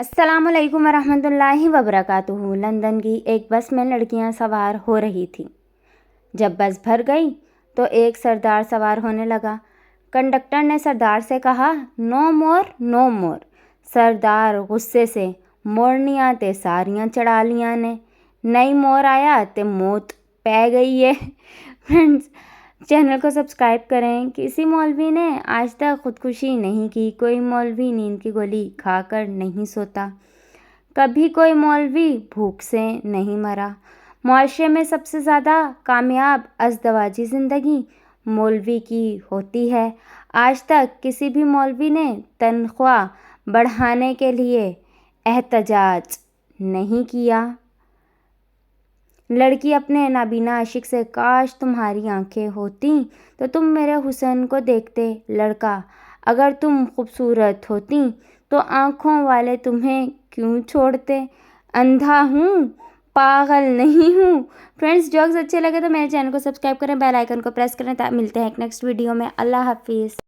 अस्सलाम वालेकुम वरहमतुल्लाहि वबरकातुहू। लंदन की एक बस में लड़कियां सवार हो रही थीं। जब बस भर गई तो एक सरदार सवार होने लगा। कंडक्टर ने सरदार से कहा, नो मोर नो मोर। सरदार गुस्से से, मोर नहीं आते सारियां चढ़ा लिया ने, नहीं मोर आया ते मौत पै गई है। फ्रेंड्स, चैनल को सब्सक्राइब करें। किसी मौलवी ने आज तक खुदकुशी नहीं की, कोई मौलवी नींद की गोली खाकर नहीं सोता, कभी कोई मौलवी भूख से नहीं मरा। मुआशरे में सबसे ज़्यादा कामयाब अज़दवाजी ज़िंदगी मौलवी की होती है। आज तक किसी भी मौलवी ने तनख्वाह बढ़ाने के लिए एहतजाज नहीं किया। लड़की अपने नाबीना आशिक से, काश तुम्हारी आंखें होती तो तुम मेरे हुस्न को देखते। लड़का, अगर तुम खूबसूरत होती तो आँखों वाले तुम्हें क्यों छोड़ते। अंधा हूँ, पागल नहीं हूँ। फ्रेंड्स, जोक्स अच्छे लगे तो मेरे चैनल को सब्सक्राइब करें, बेल आइकन को प्रेस करें। मिलते हैं एक नेक्स्ट वीडियो में। अल्लाह हाफिज़।